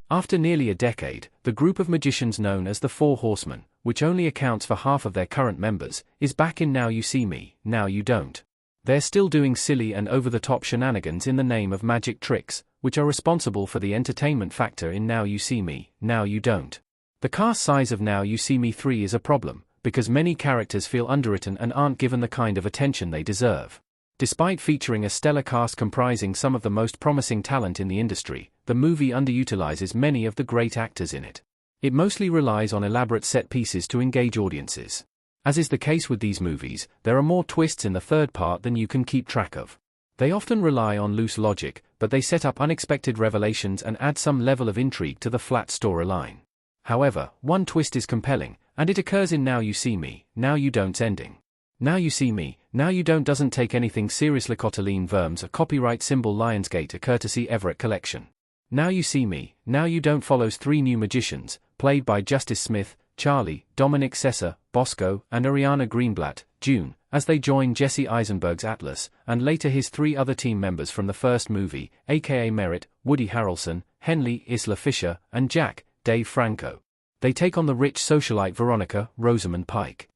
After nearly a decade, the group of magicians known as the Four Horsemen, which only accounts for half of their current members, is back in Now You See Me, Now You Don't. They're still doing silly and over-the-top shenanigans in the name of magic tricks, which are responsible for the entertainment factor in Now You See Me, Now You Don't. The cast size of Now You See Me 3 is a problem, because many characters feel underwritten and aren't given the kind of attention they deserve. Despite featuring a stellar cast comprising some of the most promising talent in the industry, the movie underutilizes many of the great actors in it. It mostly relies on elaborate set pieces to engage audiences. As is the case with these movies, there are more twists in the third part than you can keep track of. They often rely on loose logic, but they set up unexpected revelations and add some level of intrigue to the flat storyline. However, one twist is compelling, and it occurs in Now You See Me, Now You Don't's ending. Now You See Me, Now You Don't doesn't take anything seriously. Cottaline Vermes, a copyright symbol. Lionsgate, a courtesy Everett Collection. Now You See Me, Now You Don't follows three new magicians, played by Justice Smith, Charlie, Dominic Sessa, Bosco, and Ariana Greenblatt, June, as they join Jesse Eisenberg's Atlas, and later his three other team members from the first movie, aka Merritt, Woody Harrelson, Henley, Isla Fisher, and Jack, Dave Franco. They take on the rich socialite Veronica, Rosamund Pike.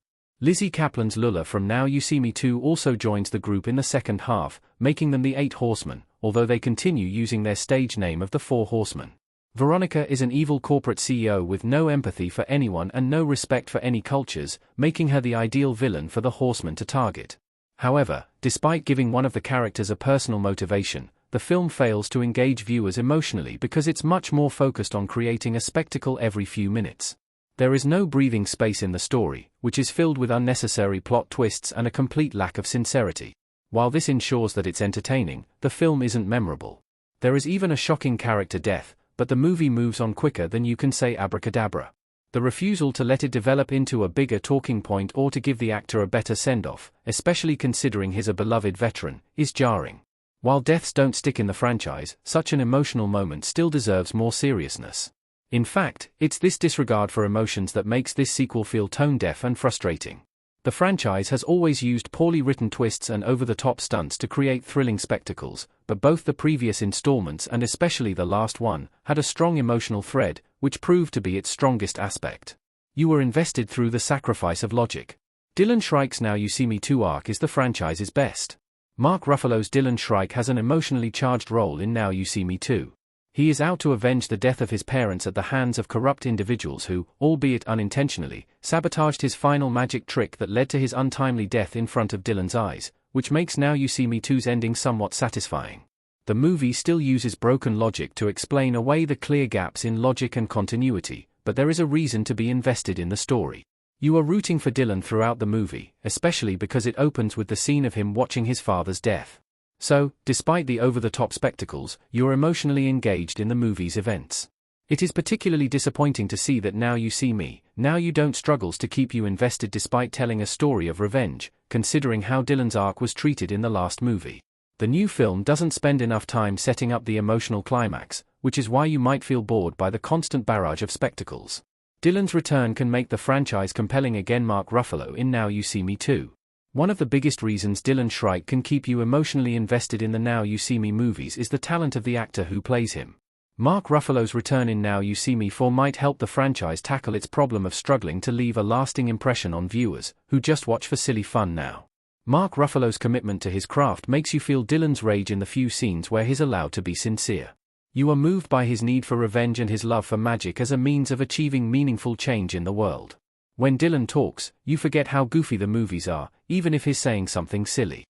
Lizzie Kaplan's Lula from Now You See Me 2 also joins the group in the second half, making them the Eight Horsemen, although they continue using their stage name of the Four Horsemen. Veronica is an evil corporate CEO with no empathy for anyone and no respect for any cultures, making her the ideal villain for the Horsemen to target. However, despite giving one of the characters a personal motivation, the film fails to engage viewers emotionally because it's much more focused on creating a spectacle every few minutes. There is no breathing space in the story, which is filled with unnecessary plot twists and a complete lack of sincerity. While this ensures that it's entertaining, the film isn't memorable. There is even a shocking character death, but the movie moves on quicker than you can say abracadabra. The refusal to let it develop into a bigger talking point or to give the actor a better send-off, especially considering he's a beloved veteran, is jarring. While deaths don't stick in the franchise, such an emotional moment still deserves more seriousness. In fact, it's this disregard for emotions that makes this sequel feel tone-deaf and frustrating. The franchise has always used poorly written twists and over-the-top stunts to create thrilling spectacles, but both the previous installments and especially the last one, had a strong emotional thread, which proved to be its strongest aspect. You were invested through the sacrifice of logic. Dylan Shrike's Now You See Me 2 arc is the franchise's best. Mark Ruffalo's Dylan Shrike has an emotionally charged role in Now You See Me 2. He is out to avenge the death of his parents at the hands of corrupt individuals who, albeit unintentionally, sabotaged his final magic trick that led to his untimely death in front of Dylan's eyes, which makes Now You See Me 2's ending somewhat satisfying. The movie still uses broken logic to explain away the clear gaps in logic and continuity, but there is a reason to be invested in the story. You are rooting for Dylan throughout the movie, especially because it opens with the scene of him watching his father's death. So, despite the over-the-top spectacles, you're emotionally engaged in the movie's events. It is particularly disappointing to see that Now You See Me, Now You Don't struggles to keep you invested despite telling a story of revenge, considering how Dylan's arc was treated in the last movie. The new film doesn't spend enough time setting up the emotional climax, which is why you might feel bored by the constant barrage of spectacles. Dylan's return can make the franchise compelling again. Mark Ruffalo in Now You See Me 2. One of the biggest reasons Dylan Shrike can keep you emotionally invested in the Now You See Me movies is the talent of the actor who plays him. Mark Ruffalo's return in Now You See Me 4 might help the franchise tackle its problem of struggling to leave a lasting impression on viewers, who just watch for silly fun now. Mark Ruffalo's commitment to his craft makes you feel Dylan's rage in the few scenes where he's allowed to be sincere. You are moved by his need for revenge and his love for magic as a means of achieving meaningful change in the world. When Dylan talks, you forget how goofy the movies are, even if he's saying something silly.